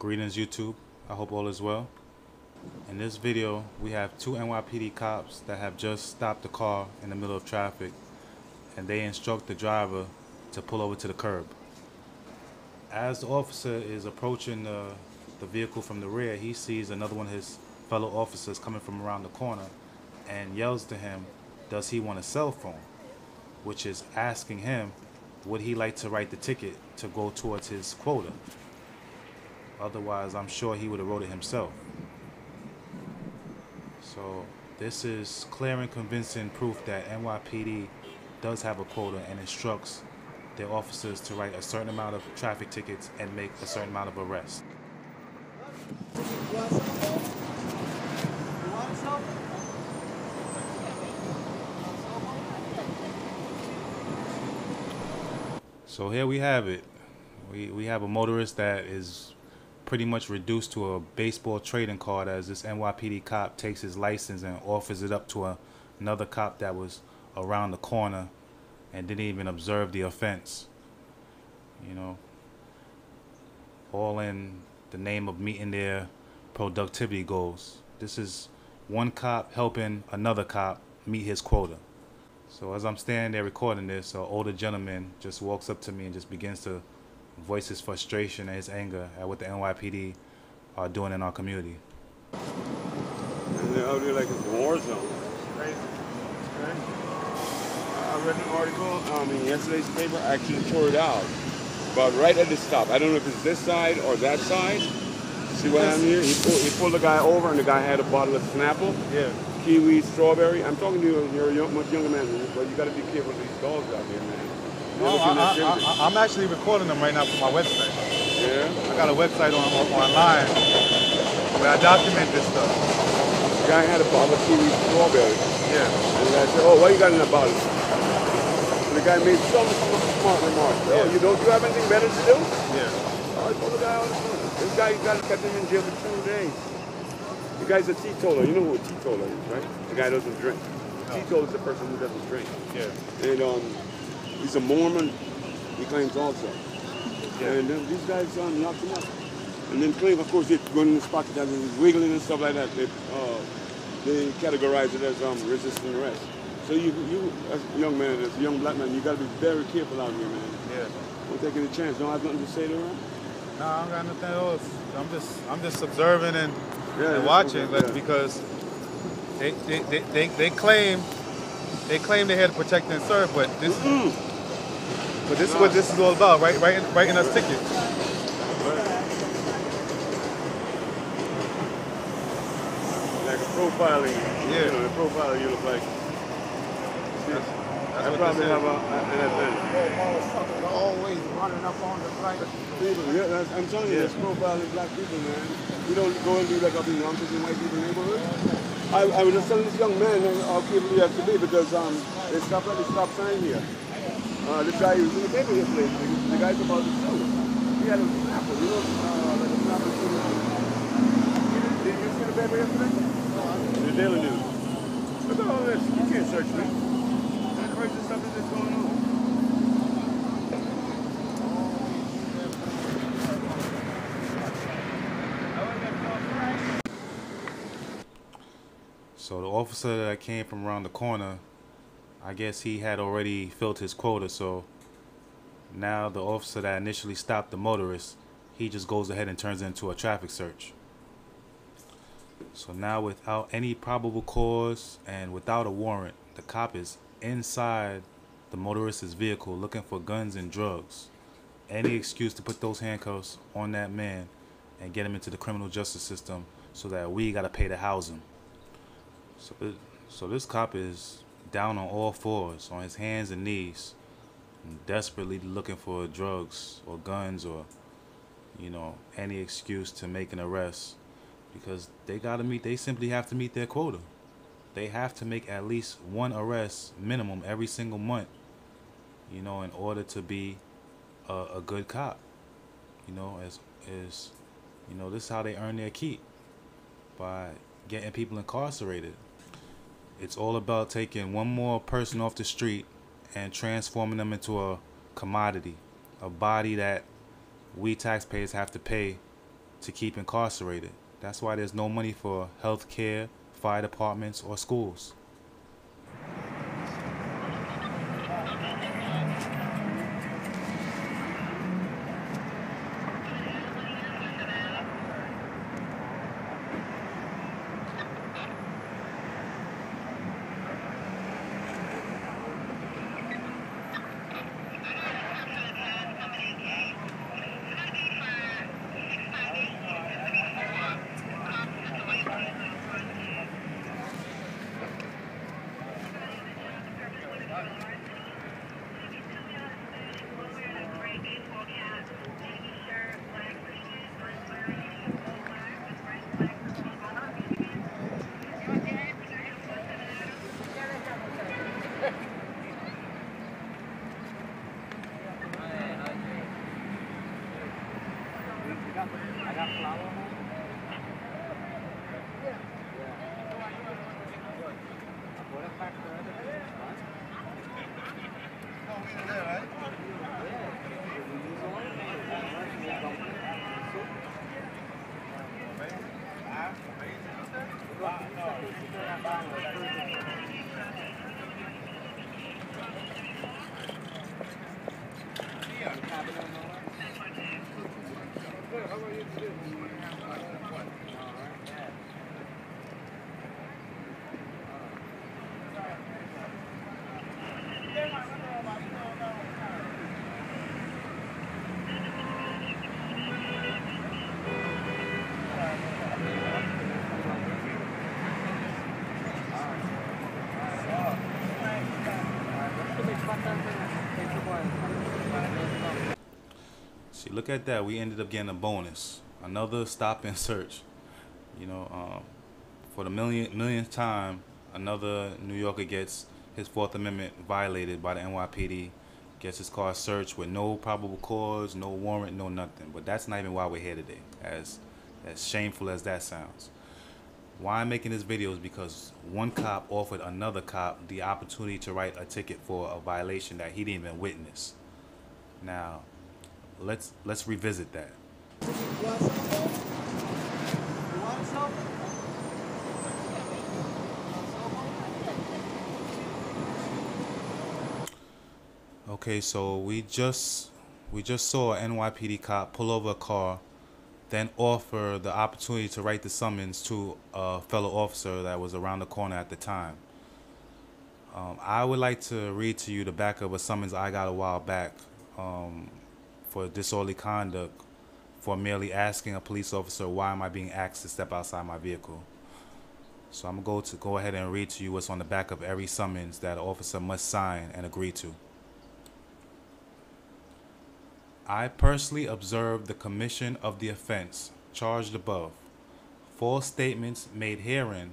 Greetings YouTube, I hope all is well. In this video we have two NYPD cops that have just stopped the car in the middle of traffic, and they instruct the driver to pull over to the curb. As the officer is approaching the vehicle from the rear, he sees another one of his fellow officers coming from around the corner and yells to him, does he want a cell phone? Which is asking him, would he like to write the ticket to go towards his quota? Otherwise, I'm sure he would have wrote it himself. So this is clear and convincing proof that NYPD does have a quota and instructs their officers to write a certain amount of traffic tickets and make a certain amount of arrests. So here we have it. We have a motorist that is pretty much reduced to a baseball trading card as this NYPD cop takes his license and offers it up to another cop that was around the corner and didn't even observe the offense. You know, all in the name of meeting their productivity goals. This is one cop helping another cop meet his quota. So as I'm standing there recording this, an older gentleman just walks up to me and just begins to voice his frustration and his anger at what the NYPD are doing in our community. And they're out there like it's a war zone. It's crazy. It's crazy. I read an article in yesterday's paper. I actually tore it out. But right at the stop, I don't know if it's this side or that side. See what I'm here? He pulled the guy over, and the guy had a bottle of Snapple. Yeah. Kiwi, strawberry. I'm talking to you, you're a much younger man, but you got to be careful of these dogs out here, man. I'm actually recording them right now for my website. Yeah? I got a website online where I document this stuff. The guy had a bottle of kiwi strawberry. Yeah. And the guy said, oh, what you got in that bottle? And the guy made some smart remarks. Oh, Yeah. you have anything better to do? Yeah. Oh, I told the guy all the time. This guy kept him in jail for 2 days. The guy's a teetotaler. You know who a teetotaler is, right? The guy doesn't drink. A teetotaler is the person who doesn't drink. Yeah. And he's a Mormon, he claims also. Yeah. And these guys knocked him up. And then claim, of course, they're going in the spot that was wiggling and stuff like that. They categorize it as resisting arrest. So you as a young man, as a young black man, you got to be very careful out here, man. Yeah. Don't take any chance. Don't have nothing to say to them. No, I don't got nothing else. I'm just observing and watching, yeah. because they claim they're here to protect and serve, but this is what this is all about, right? Writing us tickets. Like a profiling. Yeah. You know, the profiler you look like. That's I what probably this have is. an event. Motherfuckers always running up on the right. People, yeah, I'm telling you, this profiling black people, man. We don't go and do like up in Yonkers and white people neighborhoods. I was just telling this young man how careful you have to be because they stopped at the stop sign here. This guy was in the paper yesterday. The guy's about to sue. He had a Snapple, you know, like a Snapple. Did you see the paper yesterday? The Daily News. Look at all this. You can't search me. What crazy stuff is this going on? So the officer that came from around the corner, I guess he had already filled his quota, so now the officer that initially stopped the motorist, he just goes ahead and turns it into a traffic search. So now without any probable cause and without a warrant, the cop is inside the motorist's vehicle looking for guns and drugs. Any excuse to put those handcuffs on that man and get him into the criminal justice system so that we gotta pay to house him. So this cop is down on all fours, on his hands and knees, and desperately looking for drugs or guns or, you know, any excuse to make an arrest, because they simply have to meet their quota. They have to make at least one arrest minimum every single month, you know, in order to be a good cop. You know, as you know, this is how they earn their keep, by getting people incarcerated. It's all about taking one more person off the street and transforming them into a commodity, a body that we taxpayers have to pay to keep incarcerated. That's why there's no money for health care, fire departments, or schools. See, look at that. We ended up getting a bonus. Another stop and search. You know, for the millionth time, another New Yorker gets his Fourth Amendment violated by the NYPD, gets his car searched with no probable cause, no warrant, no nothing. But that's not even why we're here today, as shameful as that sounds. Why I'm making this video is because one cop offered another cop the opportunity to write a ticket for a violation that he didn't even witness. Now, let's revisit that. Okay, so we just saw an NYPD cop pull over a car, then offer the opportunity to write the summons to a fellow officer that was around the corner at the time. I would like to read to you the back of a summons I got a while back for disorderly conduct, for merely asking a police officer, why am I being asked to step outside my vehicle? So I'm going to go ahead and read to you what's on the back of every summons that an officer must sign and agree to. I personally observed the commission of the offense charged above. False statements made herein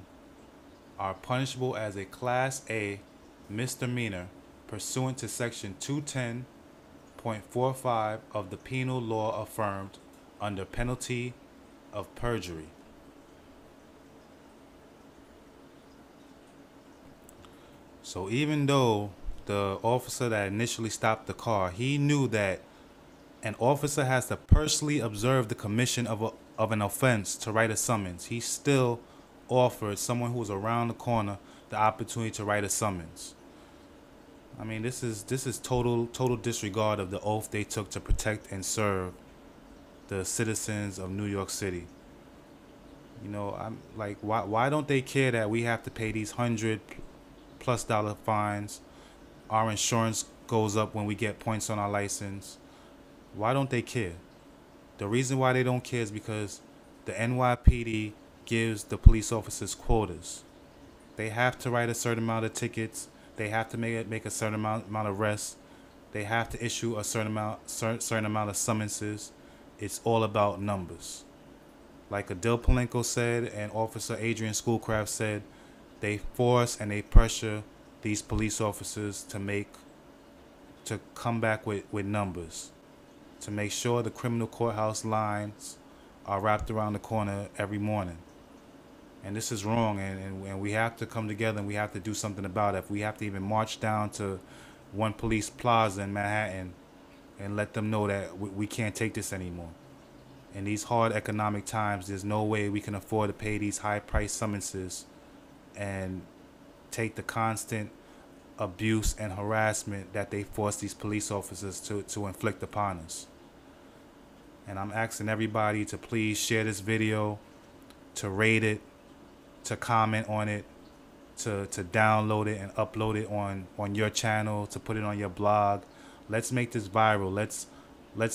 are punishable as a Class A misdemeanor pursuant to Section 210.45 of the Penal Law affirmed under penalty of perjury. So even though the officer that initially stopped the car, he knew that an officer has to personally observe the commission of an offense to write a summons, he still offered someone who was around the corner the opportunity to write a summons. I mean, this is total disregard of the oath they took to protect and serve the citizens of New York City. You know, I'm like, why don't they care that we have to pay these $100+ fines? Our insurance goes up when we get points on our license. Why don't they care? The reason why they don't care is because the NYPD gives the police officers quotas. They have to write a certain amount of tickets. They have to make a certain amount of arrests. They have to issue a certain amount of summonses. It's all about numbers. Like Adele Palenko said and Officer Adrian Schoolcraft said, they force and they pressure these police officers to come back with numbers, to make sure the criminal courthouse lines are wrapped around the corner every morning. And this is wrong, and we have to come together and we have to do something about it. If we have to even march down to One Police Plaza in Manhattan and let them know that we can't take this anymore. In these hard economic times, there's no way we can afford to pay these high-priced summonses and take the constant abuse and harassment that they force these police officers to inflict upon us. And I'm asking everybody to please share this video, to rate it, to comment on it, to download it and upload it on your channel, to put it on your blog. Let's make this viral. Let's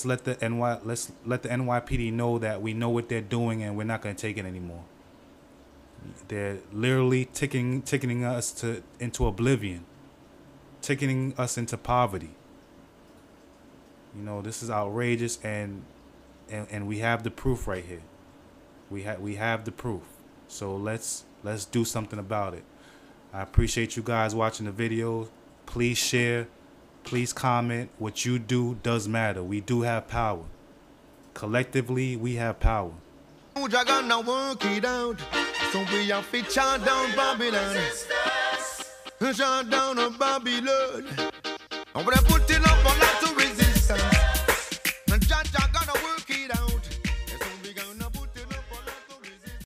let the NYPD know that we know what they're doing and we're not going to take it anymore. They're literally ticketing us into oblivion, ticketing us into poverty. You know, this is outrageous, and we have the proof right here. We have the proof. So let's do something about it. I appreciate you guys watching the video. Please share. Please comment. What you do does matter. We do have power. Collectively, we have power. Dragon now work it out. So we have to chant down Babylon. Chant down Babylon.